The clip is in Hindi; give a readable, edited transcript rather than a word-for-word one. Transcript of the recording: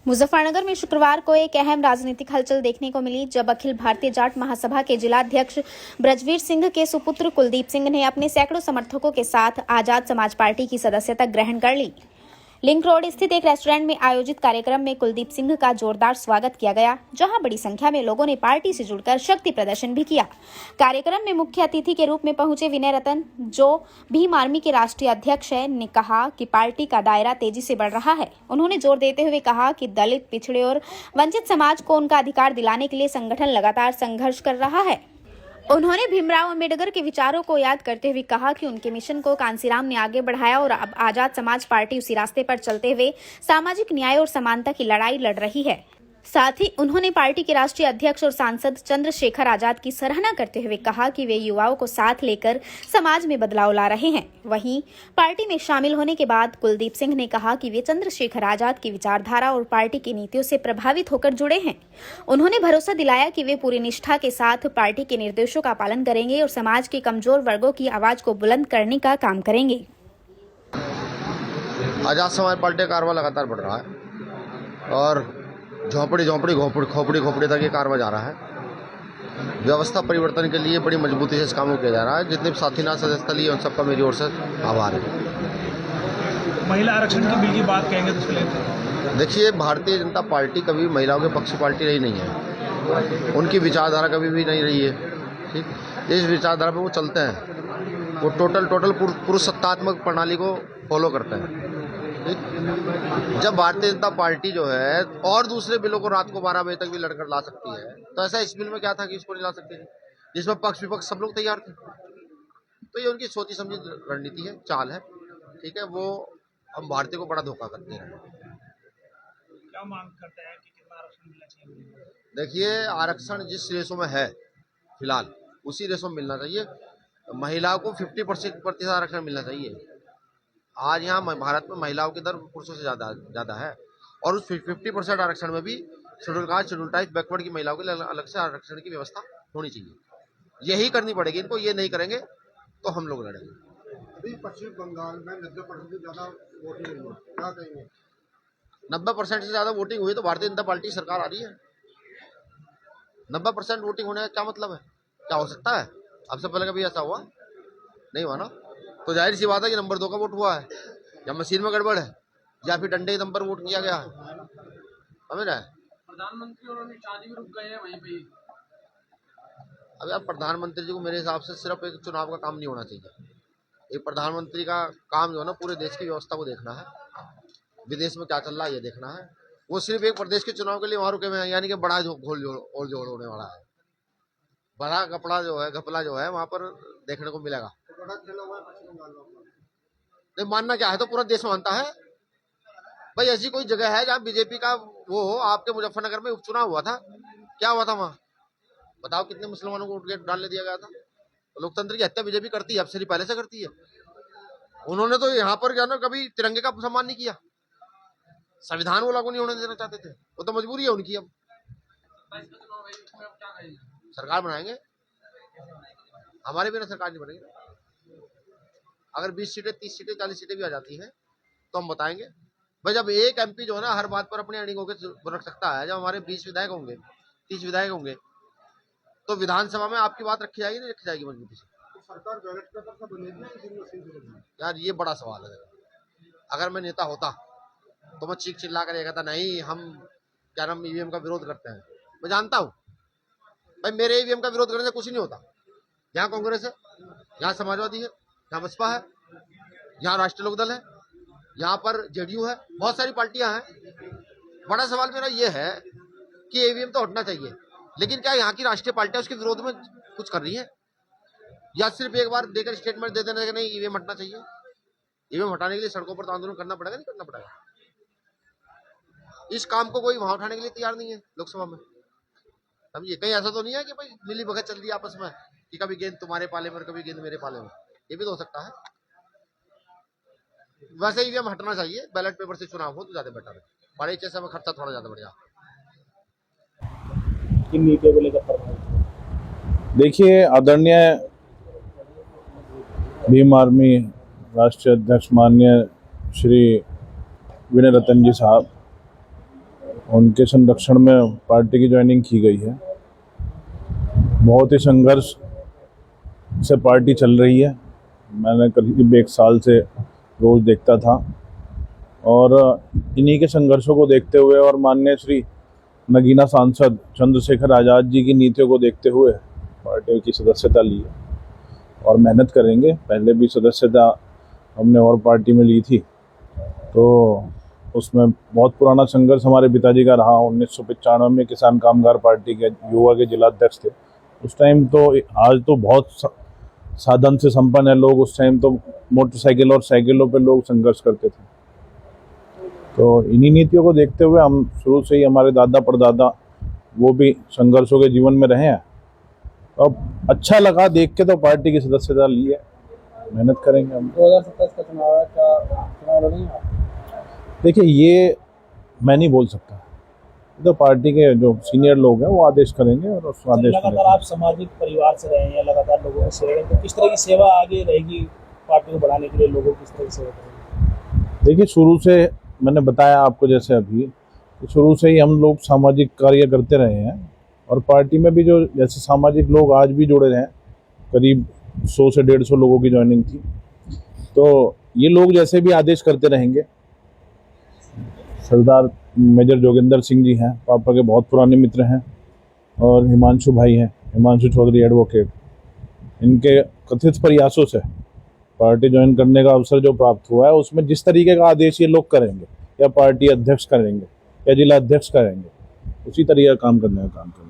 मुजफ्फरनगर में शुक्रवार को एक अहम राजनीतिक हलचल देखने को मिली, जब अखिल भारतीय जाट महासभा के जिलाध्यक्ष ब्रजवीर सिंह के सुपुत्र कुलदीप सिंह ने अपने सैकड़ों समर्थकों के साथ आजाद समाज पार्टी की सदस्यता ग्रहण कर ली। लिंक रोड स्थित एक रेस्टोरेंट में आयोजित कार्यक्रम में कुलदीप सिंह का जोरदार स्वागत किया गया, जहां बड़ी संख्या में लोगों ने पार्टी से जुड़कर शक्ति प्रदर्शन भी किया। कार्यक्रम में मुख्य अतिथि के रूप में पहुंचे विनय रतन, जो भीम आर्मी के राष्ट्रीय अध्यक्ष है, ने कहा कि पार्टी का दायरा तेजी से बढ़ रहा है। उन्होंने जोर देते हुए कहा कि दलित, पिछड़े और वंचित समाज को उनका अधिकार दिलाने के लिए संगठन लगातार संघर्ष कर रहा है। उन्होंने भीमराव अंबेडकर के विचारों को याद करते हुए कहा कि उनके मिशन को कांसीराम ने आगे बढ़ाया और अब आजाद समाज पार्टी उसी रास्ते पर चलते हुए सामाजिक न्याय और समानता की लड़ाई लड़ रही है। साथ ही उन्होंने पार्टी के राष्ट्रीय अध्यक्ष और सांसद चंद्रशेखर आजाद की सराहना करते हुए कहा कि वे युवाओं को साथ लेकर समाज में बदलाव ला रहे हैं। वहीं पार्टी में शामिल होने के बाद कुलदीप सिंह ने कहा कि वे चंद्रशेखर आजाद की विचारधारा और पार्टी की नीतियों से प्रभावित होकर जुड़े हैं। उन्होंने भरोसा दिलाया कि वे पूरी निष्ठा के साथ पार्टी के निर्देशों का पालन करेंगे और समाज के कमजोर वर्गों की आवाज को बुलंद करने का काम करेंगे। आजाद समाज पार्टी का कारवा लगातार बढ़ रहा है और झोपड़ी खोपड़ी तक ये कारवा जा रहा है। व्यवस्था परिवर्तन के लिए बड़ी मजबूती से इस काम को किया जा रहा है। जितने भी साथीनाथ सदस्यता लिए उन सबका मेरी ओर से आभार है। महिला आरक्षण की बिल की बात कहेंगे तो उसके देखिए, भारतीय जनता पार्टी कभी महिलाओं के पक्ष पार्टी रही नहीं है। उनकी विचारधारा कभी भी नहीं रही है। ठीक, इस विचारधारा पे वो चलते हैं। वो टोटल पुरुष सत्तात्मक प्रणाली को फॉलो करते हैं। जब भारतीय जनता पार्टी जो है और दूसरे बिलों को रात को 12 बजे तक भी लड़कर ला सकती है, तो ऐसा इस बिल में क्या था कि इसको नहीं ला सकते थे, जिसमें पक्ष विपक्ष सब लोग तैयार थे। तो ये उनकी सोची समझी रणनीति है, चाल है। ठीक है, वो हम भारतीय को बड़ा धोखा करते हैं। क्या मांग करते हैं कि कितना आरक्षण मिलना चाहिए? देखिए, आरक्षण जिस रेशो में है फिलहाल उसी रेशो में मिलना चाहिए। महिलाओं को 50% आरक्षण मिलना चाहिए। आज यहाँ भारत में महिलाओं की दर पुरुषों से ज़्यादा है और उस 50% आरक्षण में भी schedule caste, schedule tribe, backward की महिलाओं के लिए अलग से आरक्षण की व्यवस्था होनी चाहिए। यही करनी पड़ेगी इनको। ये नहीं करेंगे तो हम लोग लड़ेंगे। अभी पश्चिम बंगाल में 90% से ज़्यादा वोटिंग हुई है, क्या कहेंगे? 90% से ज़्यादा वोटिंग हुई तो भारतीय जनता पार्टी सरकार आ रही है। 90% वोटिंग होने का क्या मतलब है? क्या हो सकता है? अब से पहले कभी ऐसा हुआ नहीं हुआ ना। तो जाहिर सी बात है कि नंबर 2 का वोट हुआ है, या मशीन में गड़बड़ है, या फिर डंडे के दम पर वोट किया गया है। समझ रहे हैं? प्रधानमंत्री और अमित शाह जी भी रुक गए हैं वहीं पे। अब यार, प्रधानमंत्री जी को मेरे हिसाब से सिर्फ एक चुनाव का काम नहीं होना चाहिए। एक प्रधानमंत्री का काम जो है ना, पूरे देश की व्यवस्था को देखना है, विदेश में क्या चल रहा है ये देखना है। वो सिर्फ एक प्रदेश के चुनाव के लिए वहां रुके हुए हैं, यानी कि बड़ा घोल जोड़ होने वाला है। बड़ा कपड़ा जो है, घपला जो है वहां पर देखने को मिलेगा। नहीं मानना क्या है, तो पूरा देश मानता है भाई। ऐसी कोई जगह है जहाँ बीजेपी का वो हो? आपके मुजफ्फरनगर में उपचुनाव हुआ था, क्या हुआ था वहां? बताओ, कितने मुसलमानों को उठ डालने दिया गया था? लोकतंत्र की हत्या बीजेपी करती है, अब से पहले से करती है। उन्होंने तो यहाँ पर क्या ना, कभी तिरंगे का सम्मान नहीं किया। संविधान वो लागू नहीं होने देना चाहते थे, वो तो मजबूरी है उनकी। अब सरकार बनाएंगे, हमारे बिना सरकार नहीं बनेगी। अगर 20 सीटें, 30 सीटें, 40 सीटें भी आ जाती हैं तो हम बताएंगे भाई। जब एक एमपी जो है ना हर बात पर अपने अड़िंग होकर रख सकता है, जब हमारे 20 विधायक होंगे, 30 विधायक होंगे, तो विधानसभा में आपकी बात रखी जाएगी नहीं रखी जाएगी मजबूती से? सरकार बैलेट पेपर से बनेगी यार, ये बड़ा सवाल है। अगर मैं नेता होता तो मैं चीख चिल्ला कर कहता नहीं, हम क्या नाम ईवीएम का विरोध करते हैं। मैं जानता हूँ भाई, मेरे ईवीएम का विरोध करने से कुछ नहीं होता। यहाँ कांग्रेस है, यहाँ समाजवादी है, यहाँ बसपा है, यहाँ राष्ट्रीय लोकदल है, यहाँ पर जेडीयू है, बहुत सारी पार्टियां हैं। बड़ा सवाल मेरा ये है कि ईवीएम तो हटना चाहिए, लेकिन क्या यहाँ की राष्ट्रीय पार्टियां उसके विरोध में कुछ कर रही है, या सिर्फ एक बार देकर स्टेटमेंट दे देना कि नहीं ईवीएम हटना चाहिए? ईवीएम हटाने के लिए सड़कों पर तो आंदोलन करना पड़ेगा, नहीं करना पड़ेगा? इस काम को कोई वहां उठाने के लिए तैयार नहीं है लोकसभा में। समझिए, कहीं ऐसा तो नहीं है कि भाई मिली भगत चल रही है आपस में कि कभी गेंद तुम्हारे पाले में और कभी गेंद मेरे पाले में। ये भी तो हो सकता है। वैसे ईवीएम हटना चाहिए, बैलेट पेपर से चुनाव हो तो ज्यादा बेटर है। बड़े चेस में खर्चा थोड़ा ज्यादा बढ़ जाए। किन नीतियों को लेकर? देखिए, आदरणीय भीम आर्मी राष्ट्रीय अध्यक्ष माननीय श्री विनय रतन जी साहब उनके संरक्षण में पार्टी की ज्वाइनिंग की गई है। बहुत ही संघर्ष से पार्टी चल रही है। मैंने करीब 1 साल से रोज देखता था और इन्हीं के संघर्षों को देखते हुए और माननीय श्री नगीना सांसद चंद्रशेखर आज़ाद जी की नीतियों को देखते हुए पार्टी की सदस्यता ली है और मेहनत करेंगे। पहले भी सदस्यता हमने और पार्टी में ली थी, तो उसमें बहुत पुराना संघर्ष हमारे पिताजी का रहा। 1995 में किसान कामगार पार्टी के युवा के जिलाध्यक्ष थे। उस टाइम तो, आज तो बहुत साधन से संपन्न है लोग, उस टाइम तो मोटरसाइकिल और साइकिलों पे लोग संघर्ष करते थे। तो इन्हीं नीतियों को देखते हुए हम शुरू से ही, हमारे दादा परदादा वो भी संघर्षों के जीवन में रहे हैं। अब अच्छा लगा देख के तो पार्टी की सदस्यता ली है, मेहनत करेंगे हम। 2027 का चुनाव है, क्या चुनाव लड़ेंगे? देखिए, ये मैं नहीं बोल सकता, तो पार्टी के जो सीनियर लोग हैं वो आदेश करेंगे और उस आदेश लगातार आप सामाजिक परिवार से रहे हैं, लगातार लोगों में सेवा, तो किस तरह की सेवा आगे रहेगी पार्टी को बढ़ाने के लिए? लोगों को किस तरह की सेवा करेंगे? देखिए, शुरू से मैंने बताया आपको जैसे अभी, तो शुरू से ही हम लोग सामाजिक कार्य करते रहे हैं और पार्टी में भी जो जैसे सामाजिक लोग आज भी जुड़े हैं, करीब 100 से 150 लोगों की ज्वाइनिंग थी। तो ये लोग जैसे भी आदेश करते रहेंगे। सरदार मेजर जोगिंदर सिंह जी हैं, पापा के बहुत पुराने मित्र हैं, और हिमांशु भाई हैं, हिमांशु चौधरी एडवोकेट। इनके कथित प्रयासों से पार्टी ज्वाइन करने का अवसर जो प्राप्त हुआ है, उसमें जिस तरीके का आदेश ये लोग करेंगे या पार्टी अध्यक्ष करेंगे या जिला अध्यक्ष करेंगे, उसी तरीके का काम करने का काम करेंगे।